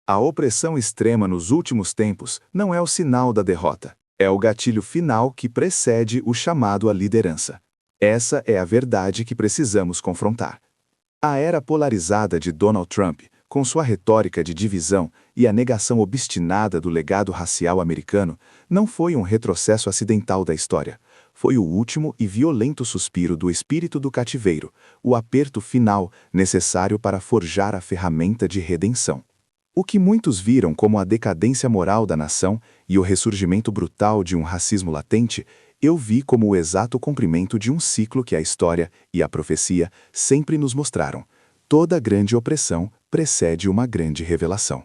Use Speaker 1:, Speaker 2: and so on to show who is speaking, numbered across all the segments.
Speaker 1: A opressão extrema nos últimos tempos não é o sinal da derrota, é o gatilho final que precede o chamado à liderança. Essa é a verdade que precisamos confrontar. A era polarizada de Donald Trump, com sua retórica de divisão e a negação obstinada do legado racial americano, não foi um retrocesso acidental da história. Foi o último e violento suspiro do espírito do cativeiro, o aperto final necessário para forjar a ferramenta de redenção. O que muitos viram como a decadência moral da nação e o ressurgimento brutal de um racismo latente, eu vi como o exato cumprimento de um ciclo que a história e a profecia sempre nos mostraram. Toda grande opressão precede uma grande revelação.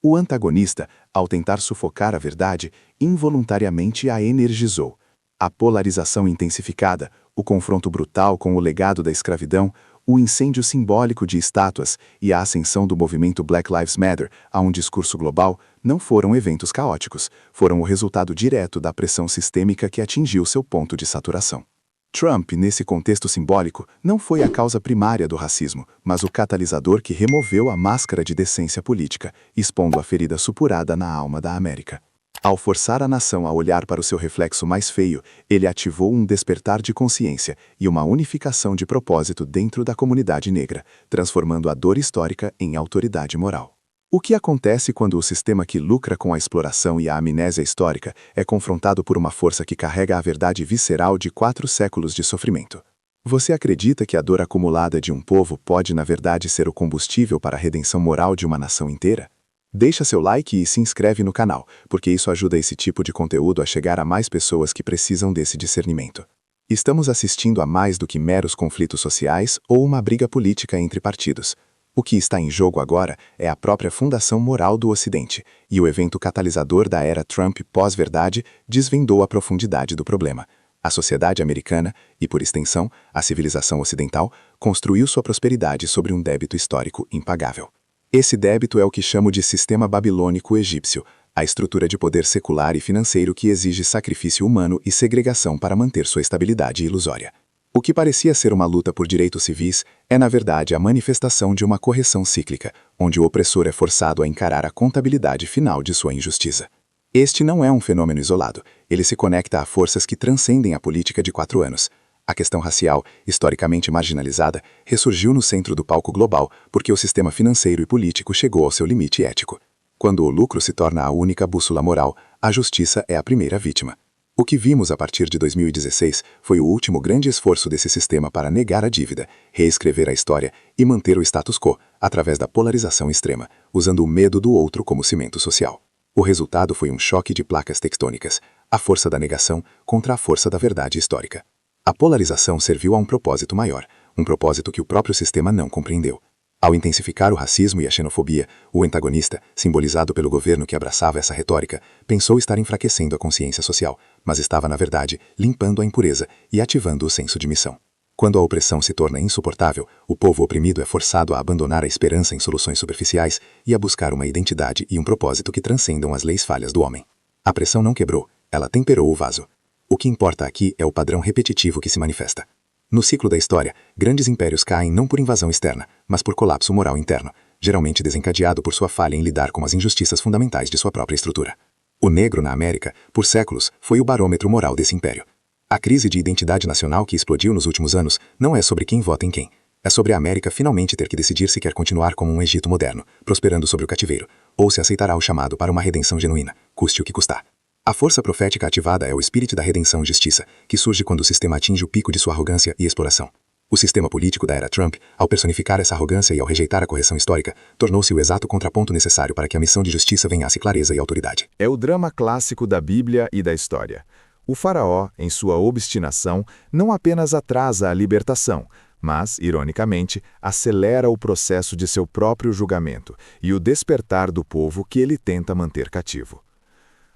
Speaker 1: O antagonista, ao tentar sufocar a verdade, involuntariamente a energizou. A polarização intensificada, o confronto brutal com o legado da escravidão, o incêndio simbólico de estátuas e a ascensão do movimento Black Lives Matter a um discurso global não foram eventos caóticos, foram o resultado direto da pressão sistêmica que atingiu seu ponto de saturação. Trump, nesse contexto simbólico, não foi a causa primária do racismo, mas o catalisador que removeu a máscara de decência política, expondo a ferida supurada na alma da América. Ao forçar a nação a olhar para o seu reflexo mais feio, ele ativou um despertar de consciência e uma unificação de propósito dentro da comunidade negra, transformando a dor histórica em autoridade moral. O que acontece quando o sistema que lucra com a exploração e a amnésia histórica é confrontado por uma força que carrega a verdade visceral de 4 séculos de sofrimento? Você acredita que a dor acumulada de um povo pode, na verdade, ser o combustível para a redenção moral de uma nação inteira? Deixa seu like e se inscreve no canal, porque isso ajuda esse tipo de conteúdo a chegar a mais pessoas que precisam desse discernimento. Estamos assistindo a mais do que meros conflitos sociais ou uma briga política entre partidos. O que está em jogo agora é a própria fundação moral do Ocidente, e o evento catalisador da era Trump pós-verdade desvendou a profundidade do problema. A sociedade americana, e por extensão, a civilização ocidental, construiu sua prosperidade sobre um débito histórico impagável. Esse débito é o que chamo de sistema babilônico egípcio, a estrutura de poder secular e financeiro que exige sacrifício humano e segregação para manter sua estabilidade ilusória. O que parecia ser uma luta por direitos civis é, na verdade, a manifestação de uma correção cíclica, onde o opressor é forçado a encarar a contabilidade final de sua injustiça. Este não é um fenômeno isolado, ele se conecta a forças que transcendem a política de 4 anos. A questão racial, historicamente marginalizada, ressurgiu no centro do palco global porque o sistema financeiro e político chegou ao seu limite ético. Quando o lucro se torna a única bússola moral, a justiça é a primeira vítima. O que vimos a partir de 2016 foi o último grande esforço desse sistema para negar a dívida, reescrever a história e manter o status quo, através da polarização extrema, usando o medo do outro como cimento social. O resultado foi um choque de placas tectônicas, a força da negação contra a força da verdade histórica. A polarização serviu a um propósito maior, um propósito que o próprio sistema não compreendeu. Ao intensificar o racismo e a xenofobia, o antagonista, simbolizado pelo governo que abraçava essa retórica, pensou estar enfraquecendo a consciência social, mas estava, na verdade, limpando a impureza e ativando o senso de missão. Quando a opressão se torna insuportável, o povo oprimido é forçado a abandonar a esperança em soluções superficiais e a buscar uma identidade e um propósito que transcendam as leis falhas do homem. A pressão não quebrou, ela temperou o vaso. O que importa aqui é o padrão repetitivo que se manifesta. No ciclo da história, grandes impérios caem não por invasão externa, mas por colapso moral interno, geralmente desencadeado por sua falha em lidar com as injustiças fundamentais de sua própria estrutura. O negro na América, por séculos, foi o barômetro moral desse império. A crise de identidade nacional que explodiu nos últimos anos não é sobre quem vota em quem. É sobre a América finalmente ter que decidir se quer continuar como um Egito moderno, prosperando sobre o cativeiro, ou se aceitará o chamado para uma redenção genuína, custe o que custar. A força profética ativada é o espírito da redenção e justiça, que surge quando o sistema atinge o pico de sua arrogância e exploração. O sistema político da era Trump, ao personificar essa arrogância e ao rejeitar a correção histórica, tornou-se o exato contraponto necessário para que a missão de justiça venhasse clareza e autoridade.
Speaker 2: É o drama clássico da Bíblia e da história. O faraó, em sua obstinação, não apenas atrasa a libertação, mas, ironicamente, acelera o processo de seu próprio julgamento e o despertar do povo que ele tenta manter cativo.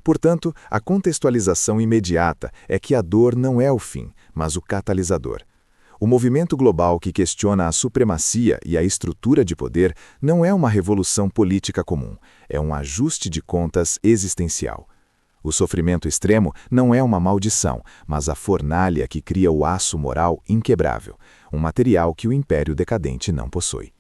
Speaker 2: Portanto, a contextualização imediata é que a dor não é o fim, mas o catalisador. O movimento global que questiona a supremacia e a estrutura de poder não é uma revolução política comum, é um ajuste de contas existencial. O sofrimento extremo não é uma maldição, mas a fornalha que cria o aço moral inquebrável, um material que o império decadente não possui.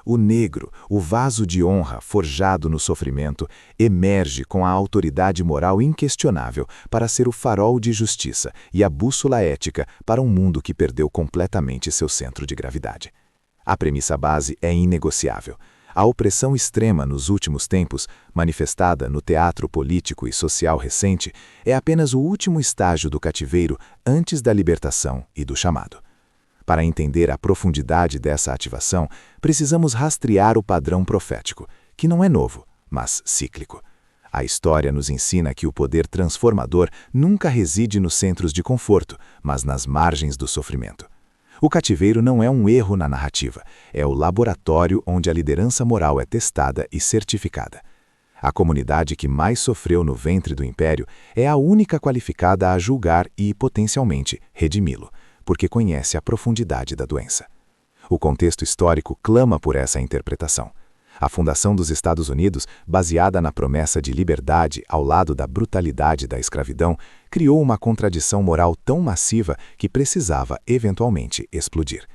Speaker 2: o negro, o vaso de honra forjado no sofrimento, emerge com a autoridade moral inquestionável para ser o farol de justiça e a bússola ética para um mundo que perdeu completamente seu centro de gravidade. A premissa base é inegociável. A opressão extrema nos últimos tempos, manifestada no teatro político e social recente, é apenas o último estágio do cativeiro antes da libertação e do chamado. Para entender a profundidade dessa ativação, precisamos rastrear o padrão profético, que não é novo, mas cíclico. A história nos ensina que o poder transformador nunca reside nos centros de conforto, mas nas margens do sofrimento. O cativeiro não é um erro na narrativa, é o laboratório onde a liderança moral é testada e certificada. A comunidade que mais sofreu no ventre do império é a única qualificada a julgar e, potencialmente, redimi-lo, porque conhece a profundidade da doença. O contexto histórico clama por essa interpretação. A fundação dos Estados Unidos, baseada na promessa de liberdade ao lado da brutalidade da escravidão, criou uma contradição moral tão massiva que precisava, eventualmente, explodir.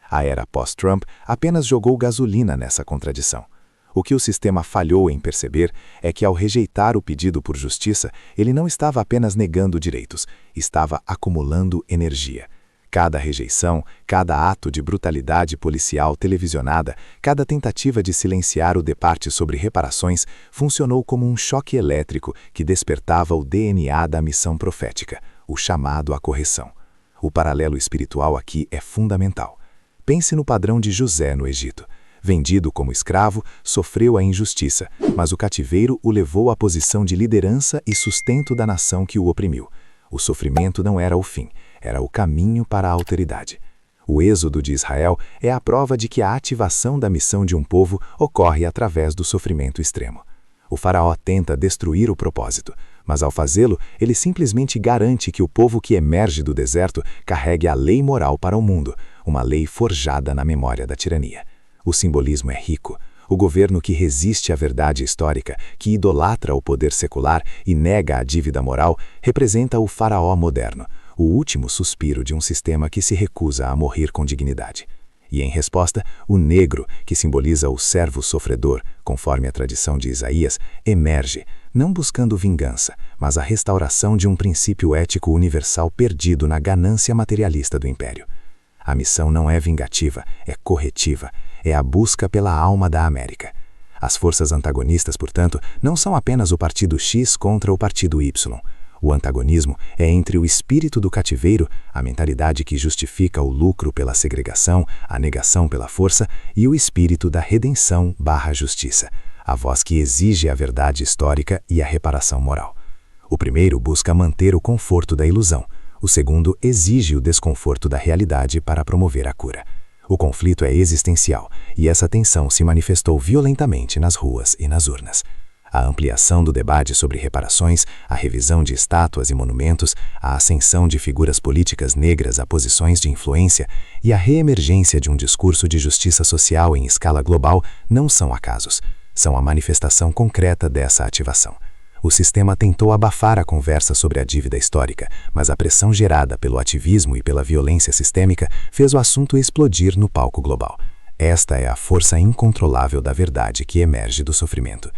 Speaker 2: A era pós-Trump apenas jogou gasolina nessa contradição. O que o sistema falhou em perceber é que, ao rejeitar o pedido por justiça, ele não estava apenas negando direitos, estava acumulando energia. Cada rejeição, cada ato de brutalidade policial televisionada, cada tentativa de silenciar o debate sobre reparações funcionou como um choque elétrico que despertava o DNA da missão profética, o chamado à correção. O paralelo espiritual aqui é fundamental. Pense no padrão de José no Egito. Vendido como escravo, sofreu a injustiça, mas o cativeiro o levou à posição de liderança e sustento da nação que o oprimiu. O sofrimento não era o fim, era o caminho para a alteridade. O êxodo de Israel é a prova de que a ativação da missão de um povo ocorre através do sofrimento extremo. O faraó tenta destruir o propósito, mas ao fazê-lo, ele simplesmente garante que o povo que emerge do deserto carregue a lei moral para o mundo, uma lei forjada na memória da tirania. O simbolismo é rico. O governo que resiste à verdade histórica, que idolatra o poder secular e nega a dívida moral, representa o faraó moderno, o último suspiro de um sistema que se recusa a morrer com dignidade. E, em resposta, o negro, que simboliza o servo sofredor, conforme a tradição de Isaías, emerge, não buscando vingança, mas a restauração de um princípio ético universal perdido na ganância materialista do império. A missão não é vingativa, é corretiva, é a busca pela alma da América. As forças antagonistas, portanto, não são apenas o partido X contra o partido Y. O antagonismo é entre o espírito do cativeiro, a mentalidade que justifica o lucro pela segregação, a negação pela força, e o espírito da redenção/justiça, a voz que exige a verdade histórica e a reparação moral. O primeiro busca manter o conforto da ilusão, o segundo exige o desconforto da realidade para promover a cura. O conflito é existencial, e essa tensão se manifestou violentamente nas ruas e nas urnas. A ampliação do debate sobre reparações, a revisão de estátuas e monumentos, a ascensão de figuras políticas negras a posições de influência e a reemergência de um discurso de justiça social em escala global não são acasos, são a manifestação concreta dessa ativação. O sistema tentou abafar a conversa sobre a dívida histórica, mas a pressão gerada pelo ativismo e pela violência sistêmica fez o assunto explodir no palco global. Esta é a força incontrolável da verdade que emerge do sofrimento.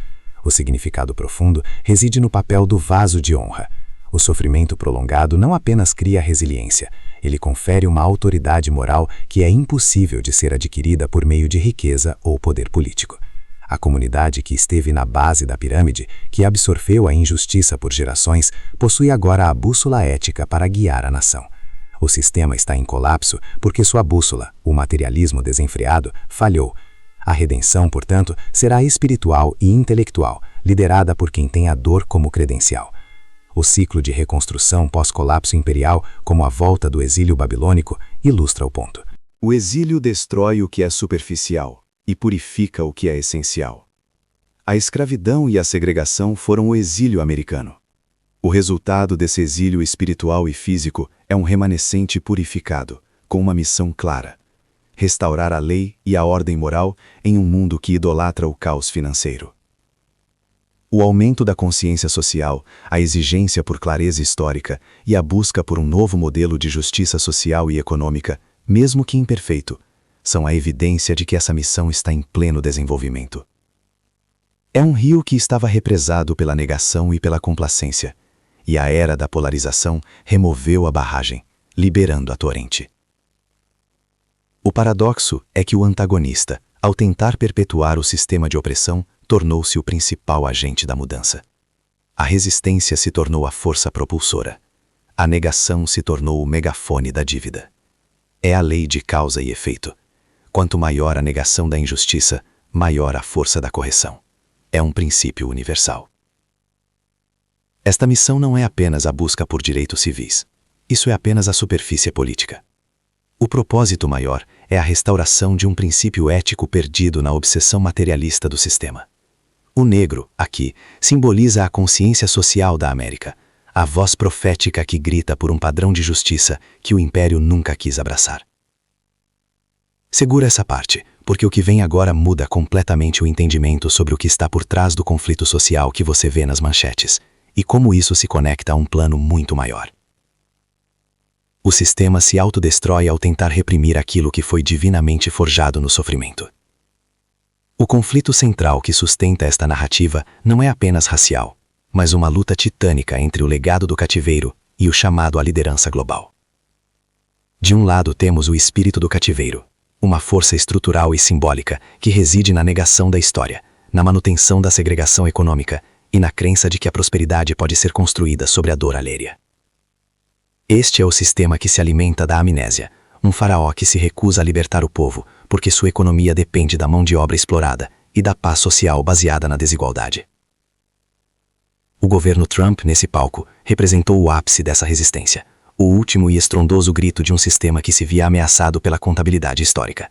Speaker 2: O significado profundo reside no papel do vaso de honra. O sofrimento prolongado não apenas cria resiliência, ele confere uma autoridade moral que é impossível de ser adquirida por meio de riqueza ou poder político. A comunidade que esteve na base da pirâmide, que absorveu a injustiça por gerações, possui agora a bússola ética para guiar a nação. O sistema está em colapso porque sua bússola, o materialismo desenfreado, falhou. A redenção, portanto, será espiritual e intelectual, liderada por quem tem a dor como credencial. O ciclo de reconstrução pós-colapso imperial, como a volta do exílio babilônico, ilustra o ponto.
Speaker 1: O exílio destrói o que é superficial e purifica o que é essencial. A escravidão e a segregação foram o exílio americano. O resultado desse exílio espiritual e físico é um remanescente purificado, com uma missão clara: restaurar a lei e a ordem moral em um mundo que idolatra o caos financeiro. O aumento da consciência social, a exigência por clareza histórica e a busca por um novo modelo de justiça social e econômica, mesmo que imperfeito,
Speaker 3: são a evidência de que essa missão está em pleno desenvolvimento. É um rio que estava represado pela negação e pela complacência, e a era da polarização removeu a barragem, liberando a torrente. O paradoxo é que o antagonista, ao tentar perpetuar o sistema de opressão, tornou-se o principal agente da mudança. A resistência se tornou a força propulsora. A negação se tornou o megafone da dívida. É a lei de causa e efeito. Quanto maior a negação da injustiça, maior a força da correção. É um princípio universal. Esta missão não é apenas a busca por direitos civis. Isso é apenas a superfície política. O propósito maior é a restauração de um princípio ético perdido na obsessão materialista do sistema. O negro, aqui, simboliza a consciência social da América, a voz profética que grita por um padrão de justiça que o Império nunca quis abraçar. Segura essa parte, porque o que vem agora muda completamente o entendimento sobre o que está por trás do conflito social que você vê nas manchetes, e como isso se conecta a um plano muito maior. O sistema se autodestrói ao tentar reprimir aquilo que foi divinamente forjado no sofrimento. O conflito central que sustenta esta narrativa não é apenas racial, mas uma luta titânica entre o legado do cativeiro e o chamado à liderança global. De um lado temos o espírito do cativeiro, uma força estrutural e simbólica que reside na negação da história, na manutenção da segregação econômica e na crença de que a prosperidade pode ser construída sobre a dor alheia. Este é o sistema que se alimenta da amnésia, um faraó que se recusa a libertar o povo porque sua economia depende da mão de obra explorada e da paz social baseada na desigualdade. O governo Trump, nesse palco, representou o ápice dessa resistência, o último e estrondoso grito de um sistema que se via ameaçado pela contabilidade histórica.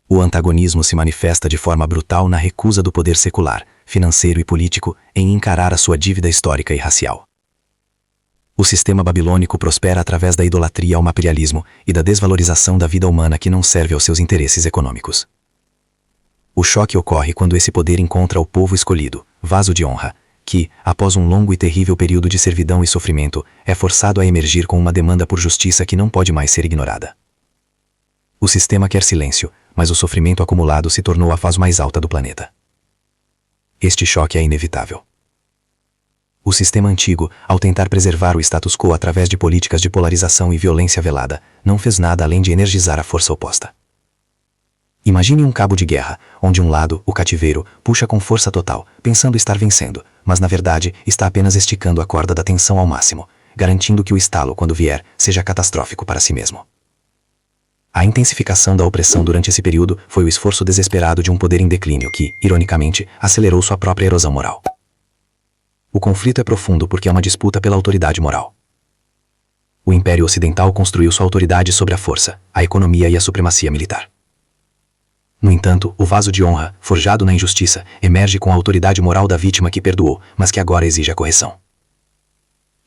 Speaker 3: O antagonismo se manifesta de forma brutal na recusa do poder secular, financeiro e político em encarar a sua dívida histórica e racial. O sistema babilônico prospera através da idolatria ao materialismo e da desvalorização da vida humana que não serve aos seus interesses econômicos. O choque ocorre quando esse poder encontra o povo escolhido, vaso de honra, que, após um longo e terrível período de servidão e sofrimento, é forçado a emergir com uma demanda por justiça que não pode mais ser ignorada. O sistema quer silêncio, mas o sofrimento acumulado se tornou a fase mais alta do planeta. Este choque é inevitável. O sistema antigo, ao tentar preservar o status quo através de políticas de polarização e violência velada, não fez nada além de energizar a força oposta. Imagine um cabo de guerra, onde um lado, o cativeiro, puxa com força total, pensando estar vencendo, mas na verdade está apenas esticando a corda da tensão ao máximo, garantindo que o estalo, quando vier, seja catastrófico para si mesmo. A intensificação da opressão durante esse período foi o esforço desesperado de um poder em declínio que, ironicamente, acelerou sua própria erosão moral. O conflito é profundo porque é uma disputa pela autoridade moral. O Império Ocidental construiu sua autoridade sobre a força, a economia e a supremacia militar. No entanto, o vaso de honra, forjado na injustiça, emerge com a autoridade moral da vítima que perdoou, mas que agora exige a correção.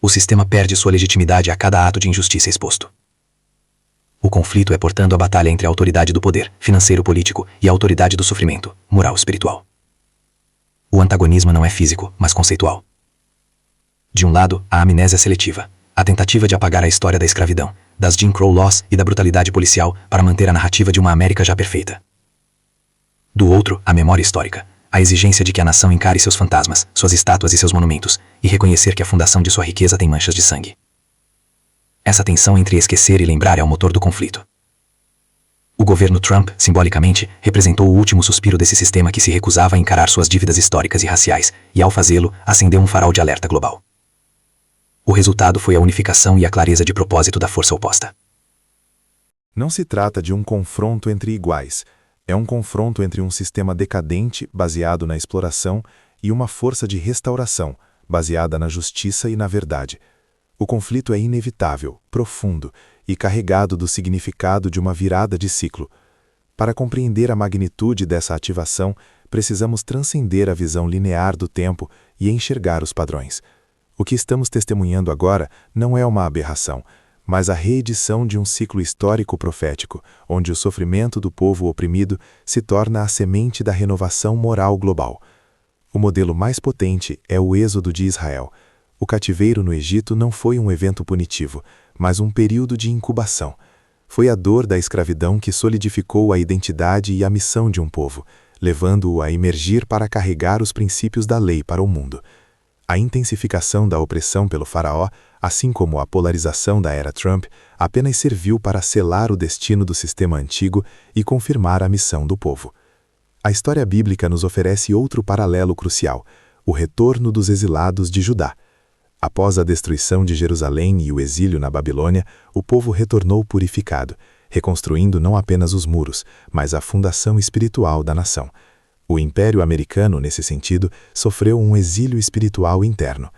Speaker 3: O sistema perde sua legitimidade a cada ato de injustiça exposto. O conflito é, portanto, a batalha entre a autoridade do poder, financeiro-político, e a autoridade do sofrimento, moral-espiritual. O antagonismo não é físico, mas conceitual. De um lado, a amnésia seletiva, a tentativa de apagar a história da escravidão, das Jim Crow Laws e da brutalidade policial para manter a narrativa de uma América já perfeita. Do outro, a memória histórica, a exigência de que a nação encare seus fantasmas, suas estátuas e seus monumentos, e reconhecer que a fundação de sua riqueza tem manchas de sangue. Essa tensão entre esquecer e lembrar é o motor do conflito. O governo Trump, simbolicamente, representou o último suspiro desse sistema que se recusava a encarar suas dívidas históricas e raciais, e ao fazê-lo, acendeu um farol de alerta global. O resultado foi a unificação e a clareza de propósito da força oposta.
Speaker 2: Não se trata de um confronto entre iguais. É um confronto entre um sistema decadente, baseado na exploração, e uma força de restauração, baseada na justiça e na verdade. O conflito é inevitável, profundo e carregado do significado de uma virada de ciclo. Para compreender a magnitude dessa ativação, precisamos transcender a visão linear do tempo e enxergar os padrões. O que estamos testemunhando agora não é uma aberração, mas a reedição de um ciclo histórico profético, onde o sofrimento do povo oprimido se torna a semente da renovação moral global. O modelo mais potente é o êxodo de Israel. O cativeiro no Egito não foi um evento punitivo, mas um período de incubação. Foi a dor da escravidão que solidificou a identidade e a missão de um povo, levando-o a emergir para carregar os princípios da lei para o mundo. A intensificação da opressão pelo faraó, assim como a polarização da era Trump, apenas serviu para selar o destino do sistema antigo e confirmar a missão do povo. A história bíblica nos oferece outro paralelo crucial: o retorno dos exilados de Judá. Após a destruição de Jerusalém e o exílio na Babilônia, o povo retornou purificado, reconstruindo não apenas os muros, mas a fundação espiritual da nação. O Império Americano, nesse sentido, sofreu um exílio espiritual interno.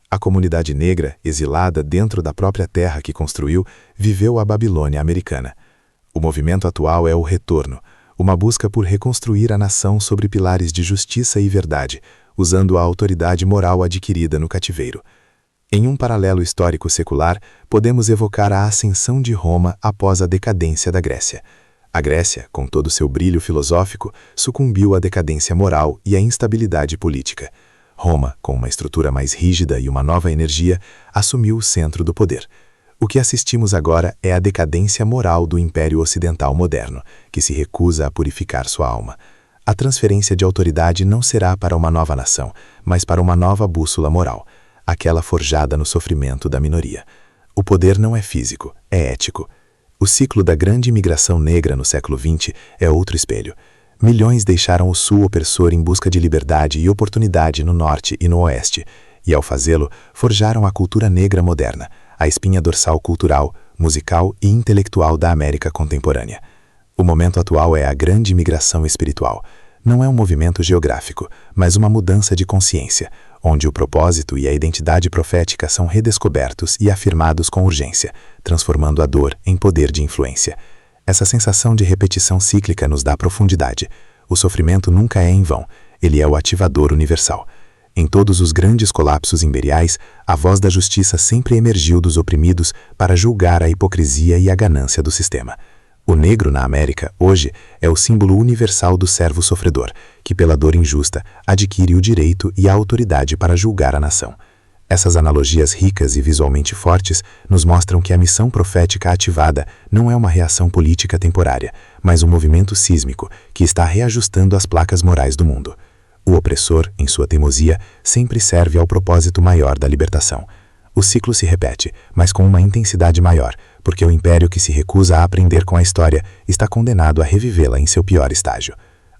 Speaker 2: A comunidade negra, exilada dentro da própria terra que construiu, viveu a Babilônia americana. O movimento atual é o retorno, uma busca por reconstruir a nação sobre pilares de justiça e verdade, usando a autoridade moral adquirida no cativeiro. Em um paralelo histórico secular, podemos evocar a ascensão de Roma após a decadência da Grécia. A Grécia, com todo seu brilho filosófico, sucumbiu à decadência moral e à instabilidade política. Roma, com uma estrutura mais rígida e uma nova energia, assumiu o centro do poder. O que assistimos agora é a decadência moral do Império Ocidental moderno, que se recusa a purificar sua alma. A transferência de autoridade não será para uma nova nação, mas para uma nova bússola moral, aquela forjada no sofrimento da minoria. O poder não é físico, é ético. O ciclo da grande imigração negra no século XX é outro espelho. Milhões deixaram o sul opressor em busca de liberdade e oportunidade no norte e no oeste, e ao fazê-lo, forjaram a cultura negra moderna, a espinha dorsal cultural, musical e intelectual da América contemporânea. O momento atual é a grande imigração espiritual. Não é um movimento geográfico, mas uma mudança de consciência, onde o propósito e a identidade profética são redescobertos e afirmados com urgência, transformando a dor em poder de influência. Essa sensação de repetição cíclica nos dá profundidade. O sofrimento nunca é em vão, ele é o ativador universal. Em todos os grandes colapsos imperiais, a voz da justiça sempre emergiu dos oprimidos para julgar a hipocrisia e a ganância do sistema. O negro na América, hoje, é o símbolo universal do servo sofredor, que pela dor injusta adquire o direito e a autoridade para julgar a nação. Essas analogias ricas e visualmente fortes nos mostram que a missão profética ativada não é uma reação política temporária, mas um movimento sísmico que está reajustando as placas morais do mundo. O opressor, em sua teimosia, sempre serve ao propósito maior da libertação. O ciclo se repete, mas com uma intensidade maior, porque o império que se recusa a aprender com a história está condenado a revivê-la em seu pior estágio.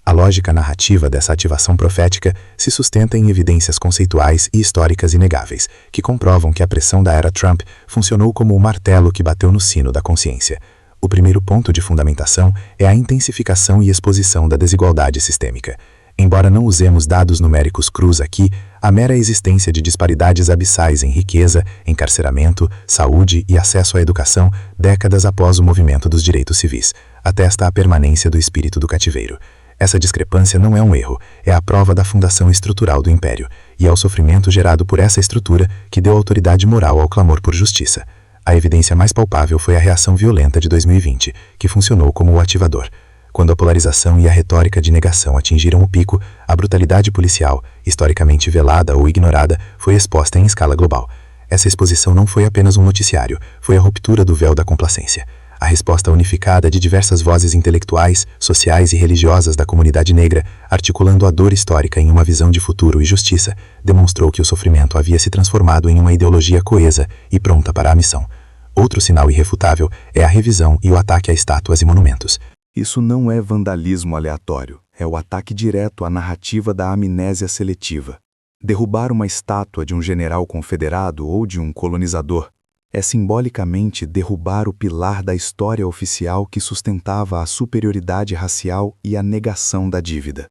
Speaker 2: A lógica narrativa dessa ativação profética se sustenta em evidências conceituais e históricas inegáveis, que comprovam que a pressão da era Trump funcionou como um martelo que bateu no sino da consciência. O primeiro ponto de fundamentação é a intensificação e exposição da desigualdade sistêmica. Embora não usemos dados numéricos crus aqui, a mera existência de disparidades abissais em riqueza, encarceramento, saúde e acesso à educação, décadas após o movimento dos direitos civis, atesta a permanência do espírito do cativeiro. Essa discrepância não é um erro, é a prova da fundação estrutural do império, e é o sofrimento gerado por essa estrutura que deu autoridade moral ao clamor por justiça. A evidência mais palpável foi a reação violenta de 2020, que funcionou como o ativador. Quando a polarização e a retórica de negação atingiram o pico, a brutalidade policial, historicamente velada ou ignorada, foi exposta em escala global. Essa exposição não foi apenas um noticiário, foi a ruptura do véu da complacência. A resposta unificada de diversas vozes intelectuais, sociais e religiosas da comunidade negra, articulando a dor histórica em uma visão de futuro e justiça, demonstrou que o sofrimento havia se transformado em uma ideologia coesa e pronta para a missão. Outro sinal irrefutável é a revisão e o ataque a estátuas e monumentos.
Speaker 1: Isso não é vandalismo aleatório, é o ataque direto à narrativa da amnésia seletiva. Derrubar uma estátua de um general confederado ou de um colonizador é simbolicamente derrubar o pilar da história oficial que sustentava a superioridade racial e a negação da dívida.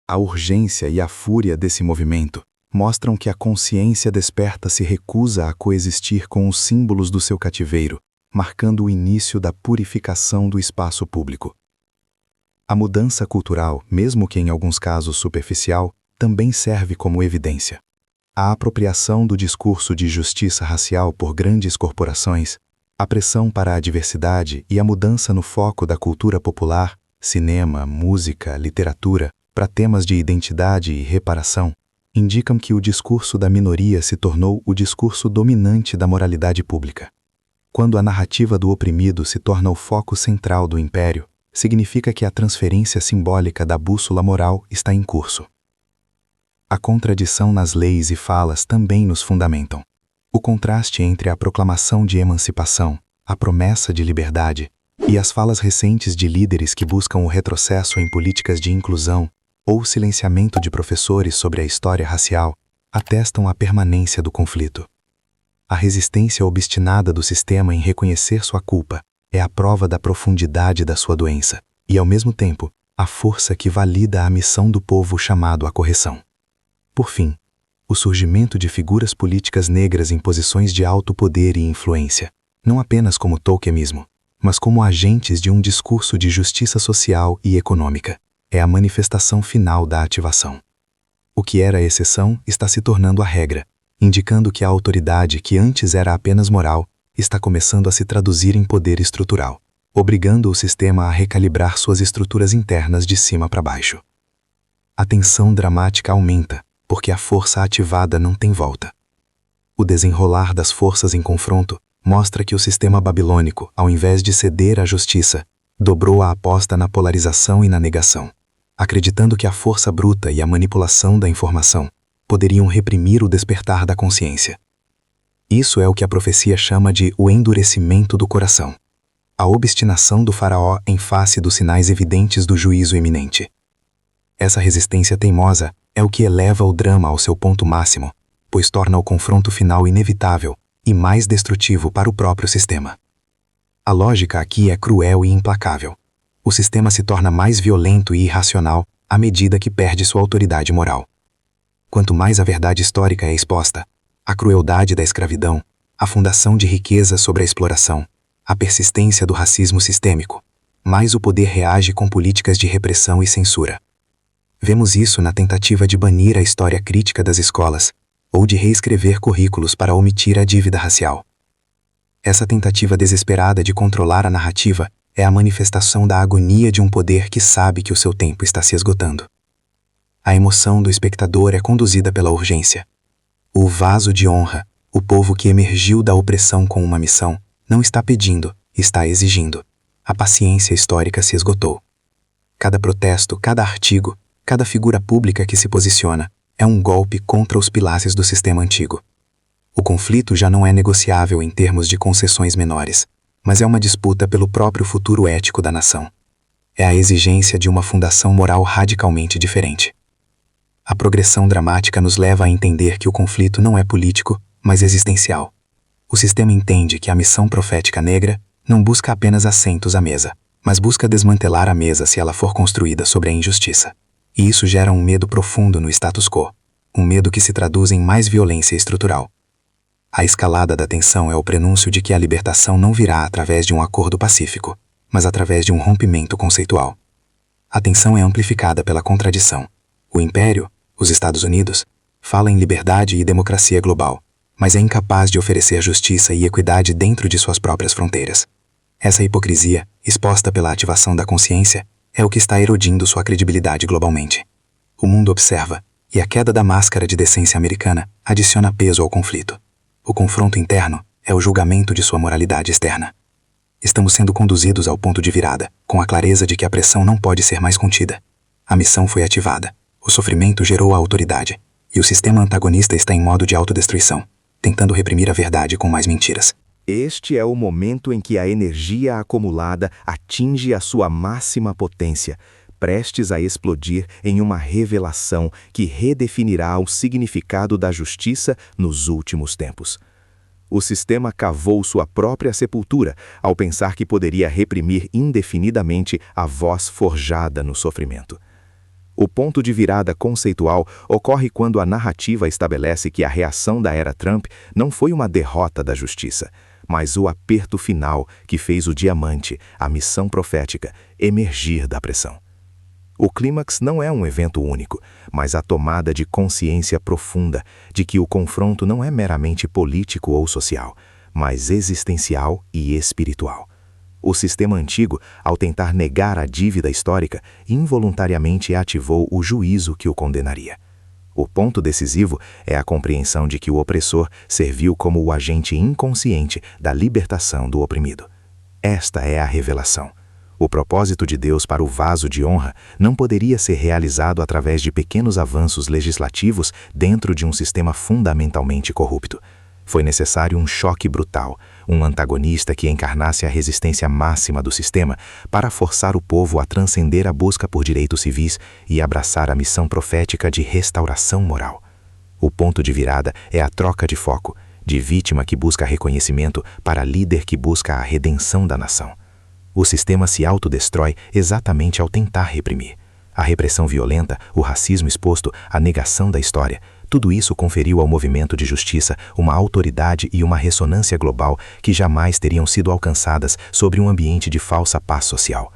Speaker 1: A urgência e a fúria desse movimento mostram que a consciência desperta se recusa a coexistir com os símbolos do seu cativeiro, marcando o início da purificação do espaço público. A mudança cultural, mesmo que em alguns casos superficial, também serve como evidência. A apropriação do discurso de justiça racial por grandes corporações, a pressão para a diversidade e a mudança no foco da cultura popular, cinema, música, literatura, para temas de identidade e reparação, indicam que o discurso da minoria se tornou o discurso dominante da moralidade pública.
Speaker 3: Quando a narrativa do oprimido se torna o foco central do império, significa que a transferência simbólica da bússola moral está em curso. A contradição nas leis e falas também nos fundamentam. O contraste entre a proclamação de emancipação, a promessa de liberdade, e as falas recentes de líderes que buscam o retrocesso em políticas de inclusão ou o silenciamento de professores sobre a história racial atestam a permanência do conflito. A resistência obstinada do sistema em reconhecer sua culpa é a prova da profundidade da sua doença e, ao mesmo tempo, a força que valida a missão do povo chamado à correção. Por fim, o surgimento de figuras políticas negras em posições de alto poder e influência, não apenas como tokenismo, mas como agentes de um discurso de justiça social e econômica, é a manifestação final da ativação. O que era a exceção está se tornando a regra, indicando que a autoridade que antes era apenas moral está começando a se traduzir em poder estrutural, obrigando o sistema a recalibrar suas estruturas internas de cima para baixo. A tensão dramática aumenta, porque a força ativada não tem volta. O desenrolar das forças em confronto mostra que o sistema babilônico, ao invés de ceder à justiça, dobrou a aposta na polarização e na negação, acreditando que a força bruta e a manipulação da informação poderiam reprimir o despertar da consciência. Isso é o que a profecia chama de o endurecimento do coração, a obstinação do faraó em face dos sinais evidentes do juízo iminente. Essa resistência teimosa é o que eleva o drama ao seu ponto máximo, pois torna o confronto final inevitável e mais destrutivo para o próprio sistema. A lógica aqui é cruel e implacável. O sistema se torna mais violento e irracional à medida que perde sua autoridade moral. Quanto mais a verdade histórica é exposta, a crueldade da escravidão, a fundação de riqueza sobre a exploração, a persistência do racismo sistêmico, mais o poder reage com políticas de repressão e censura. Vemos isso na tentativa de banir a história crítica das escolas ou de reescrever currículos para omitir a dívida racial. Essa tentativa desesperada de controlar a narrativa é a manifestação da agonia de um poder que sabe que o seu tempo está se esgotando. A emoção do espectador é conduzida pela urgência. O vaso de honra, o povo que emergiu da opressão com uma missão, não está pedindo, está exigindo. A paciência histórica se esgotou. Cada protesto, cada artigo, cada figura pública que se posiciona é um golpe contra os pilares do sistema antigo. O conflito já não é negociável em termos de concessões menores, mas é uma disputa pelo próprio futuro ético da nação. É a exigência de uma fundação moral radicalmente diferente. A progressão dramática nos leva a entender que o conflito não é político, mas existencial. O sistema entende que a missão profética negra não busca apenas assentos à mesa, mas busca desmantelar a mesa se ela for construída sobre a injustiça. E isso gera um medo profundo no status quo, um medo que se traduz em mais violência estrutural. A escalada da tensão é o prenúncio de que a libertação não virá através de um acordo pacífico, mas através de um rompimento conceitual. A tensão é amplificada pela contradição. O Império, os Estados Unidos, fala em liberdade e democracia global, mas é incapaz de oferecer justiça e equidade dentro de suas próprias fronteiras. Essa hipocrisia, exposta pela ativação da consciência, é o que está erodindo sua credibilidade globalmente. O mundo observa, e a queda da máscara de decência americana adiciona peso ao conflito. O confronto interno é o julgamento de sua moralidade externa. Estamos sendo conduzidos ao ponto de virada, com a clareza de que a pressão não pode ser mais contida. A missão foi ativada, o sofrimento gerou a autoridade, e o sistema antagonista está em modo de autodestruição, tentando reprimir a verdade com mais mentiras.
Speaker 4: Este é o momento em que a energia acumulada atinge a sua máxima potência, prestes a explodir em uma revelação que redefinirá o significado da justiça nos últimos tempos. O sistema cavou sua própria sepultura ao pensar que poderia reprimir indefinidamente a voz forjada no sofrimento. O ponto de virada conceitual ocorre quando a narrativa estabelece que a reação da era Trump não foi uma derrota da justiça, mas o aperto final que fez o diamante, a missão profética, emergir da pressão. O clímax não é um evento único, mas a tomada de consciência profunda de que o confronto não é meramente político ou social, mas existencial e espiritual. O sistema antigo, ao tentar negar a dívida histórica, involuntariamente ativou o juízo que o condenaria. O ponto decisivo é a compreensão de que o opressor serviu como o agente inconsciente da libertação do oprimido. Esta é a revelação. O propósito de Deus para o vaso de honra não poderia ser realizado através de pequenos avanços legislativos dentro de um sistema fundamentalmente corrupto. Foi necessário um choque brutal, um antagonista que encarnasse a resistência máxima do sistema para forçar o povo a transcender a busca por direitos civis e abraçar a missão profética de restauração moral. O ponto de virada é a troca de foco, de vítima que busca reconhecimento para líder que busca a redenção da nação. O sistema se autodestrói exatamente ao tentar reprimir. A repressão violenta, o racismo exposto, a negação da história, tudo isso conferiu ao movimento de justiça uma autoridade e uma ressonância global que jamais teriam sido alcançadas sobre um ambiente de falsa paz social.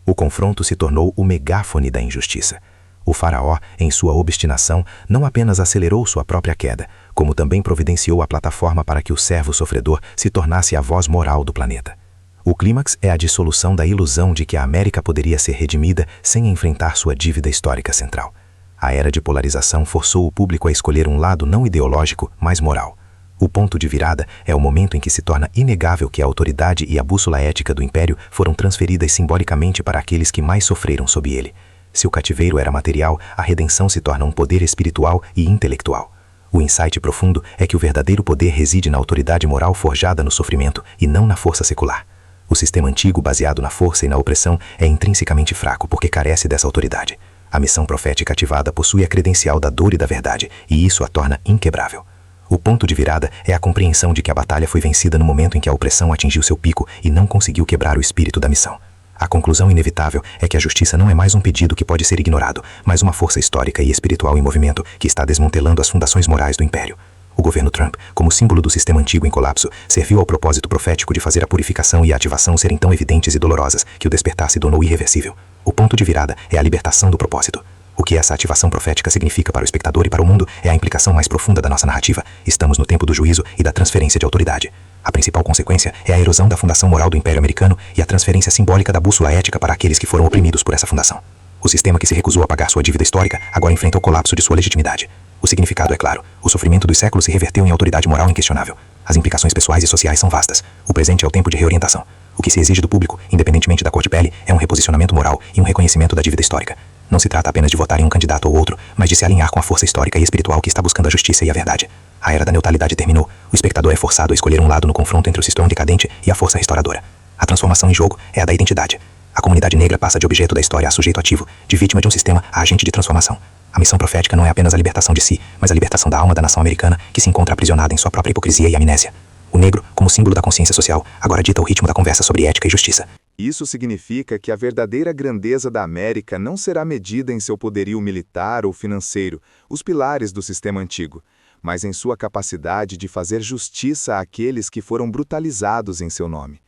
Speaker 4: O confronto se tornou o megáfone da injustiça. O faraó, em sua obstinação, não apenas acelerou sua própria queda, como também providenciou a plataforma para que o servo sofredor se tornasse a voz moral do planeta. O clímax é a dissolução da ilusão de que a América poderia ser redimida sem enfrentar sua dívida histórica central. A era de polarização forçou o público a escolher um lado não ideológico, mas moral. O ponto de virada é o momento em que se torna inegável que a autoridade e a bússola ética do império foram transferidas simbolicamente para aqueles que mais sofreram sob ele. Se o cativeiro era material, a redenção se torna um poder espiritual e intelectual. O insight profundo é que o verdadeiro poder reside na autoridade moral forjada no sofrimento e não na força secular. O sistema antigo, baseado na força e na opressão, é intrinsecamente fraco porque carece dessa autoridade. A missão profética ativada possui a credencial da dor e da verdade, e isso a torna inquebrável. O ponto de virada é a compreensão de que a batalha foi vencida no momento em que a opressão atingiu seu pico e não conseguiu quebrar o espírito da missão. A conclusão inevitável é que a justiça não é mais um pedido que pode ser ignorado, mas uma força histórica e espiritual em movimento que está desmantelando as fundações morais do império. O governo Trump, como símbolo do sistema antigo em colapso, serviu ao propósito profético de fazer a purificação e a ativação serem tão evidentes e dolorosas que o despertar se tornou irreversível. O ponto de virada é a libertação do propósito. O que essa ativação profética significa para o espectador e para o mundo é a implicação mais profunda da nossa narrativa. Estamos no tempo do juízo e da transferência de autoridade. A principal consequência é a erosão da fundação moral do Império Americano e a transferência simbólica da bússola ética para aqueles que foram oprimidos por essa fundação. O sistema que se recusou a pagar sua dívida histórica agora enfrenta o colapso de sua legitimidade. O significado é claro. O sofrimento dos séculos se reverteu em autoridade moral inquestionável. As implicações pessoais e sociais são vastas. O presente é o tempo de reorientação. O que se exige do público, independentemente da cor de pele, é um reposicionamento moral e um reconhecimento da dívida histórica. Não se trata apenas de votar em um candidato ou outro, mas de se alinhar com a força histórica e espiritual que está buscando a justiça e a verdade. A era da neutralidade terminou. O espectador é forçado a escolher um lado no confronto entre o sistema decadente e a força restauradora. A transformação em jogo é a da identidade. A comunidade negra passa de objeto da história a sujeito ativo, de vítima de um sistema a agente de transformação. A missão profética não é apenas a libertação de si, mas a libertação da alma da nação americana que se encontra aprisionada em sua própria hipocrisia e amnésia. O negro, como símbolo da consciência social, agora dita o ritmo da conversa sobre ética e justiça.
Speaker 1: Isso significa que a verdadeira grandeza da América não será medida em seu poderio militar ou financeiro, os pilares do sistema antigo, mas em sua capacidade de fazer justiça àqueles que foram brutalizados em seu nome.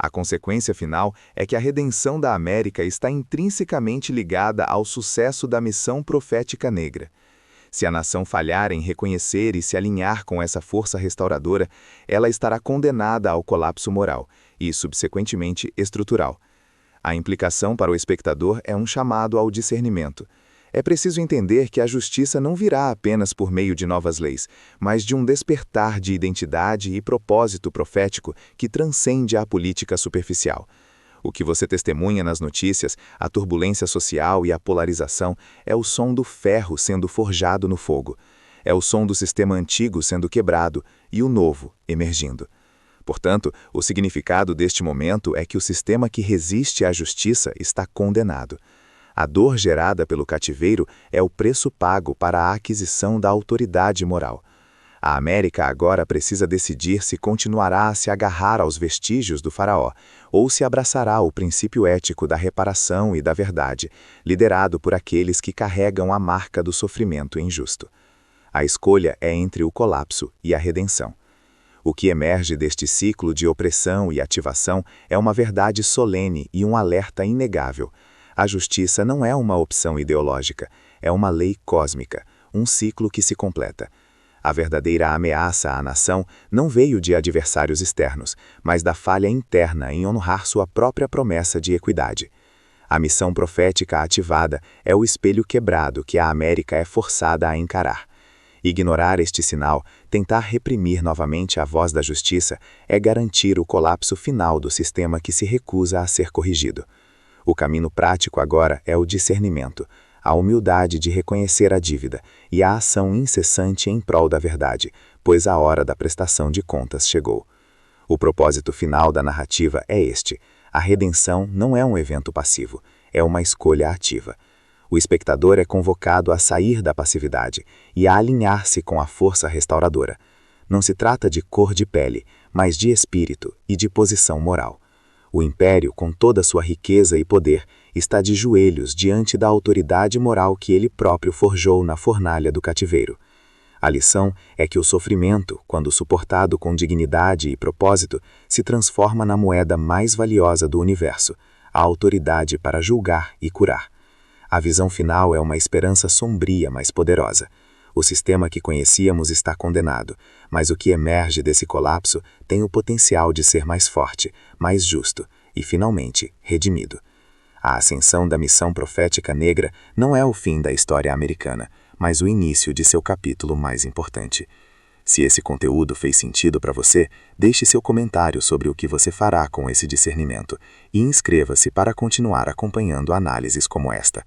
Speaker 1: A consequência final é que a redenção da América está intrinsecamente ligada ao sucesso da missão profética negra. Se a nação falhar em reconhecer e se alinhar com essa força restauradora, ela estará condenada ao colapso moral e, subsequentemente, estrutural. A implicação para o espectador é um chamado ao discernimento. É preciso entender que a justiça não virá apenas por meio de novas leis, mas de um despertar de identidade e propósito profético que transcende a política superficial. O que você testemunha nas notícias, a turbulência social e a polarização, é o som do ferro sendo forjado no fogo. É o som do sistema antigo sendo quebrado e o novo emergindo. Portanto, o significado deste momento é que o sistema que resiste à justiça está condenado. A dor gerada pelo cativeiro é o preço pago para a aquisição da autoridade moral. A América agora precisa decidir se continuará a se agarrar aos vestígios do faraó, ou se abraçará o princípio ético da reparação e da verdade, liderado por aqueles que carregam a marca do sofrimento injusto. A escolha é entre o colapso e a redenção. O que emerge deste ciclo de opressão e ativação é uma verdade solene e um alerta inegável. A justiça não é uma opção ideológica, é uma lei cósmica, um ciclo que se completa. A verdadeira ameaça à nação não veio de adversários externos, mas da falha interna em honrar sua própria promessa de equidade.
Speaker 2: A missão profética ativada é o espelho quebrado que a América é forçada a encarar. Ignorar este sinal, tentar reprimir novamente a voz da justiça, é garantir o colapso final do sistema que se recusa a ser corrigido. O caminho prático agora é o discernimento, a humildade de reconhecer a dívida e a ação incessante em prol da verdade, pois a hora da prestação de contas chegou. O propósito final da narrativa é este: a redenção não é um evento passivo, é uma escolha ativa. O espectador é convocado a sair da passividade e a alinhar-se com a força restauradora. Não se trata de cor de pele, mas de espírito e de posição moral. O império, com toda sua riqueza e poder, está de joelhos diante da autoridade moral que ele próprio forjou na fornalha do cativeiro. A lição é que o sofrimento, quando suportado com dignidade e propósito, se transforma na moeda mais valiosa do universo, a autoridade para julgar e curar. A visão final é uma esperança sombria, mas poderosa. O sistema que conhecíamos está condenado, mas o que emerge desse colapso tem o potencial de ser mais forte, mais justo e, finalmente, redimido. A ascensão da missão profética negra não é o fim da história americana, mas o início de seu capítulo mais importante. Se esse conteúdo fez sentido para você, deixe seu comentário sobre o que você fará com esse discernimento e inscreva-se para continuar acompanhando análises como esta.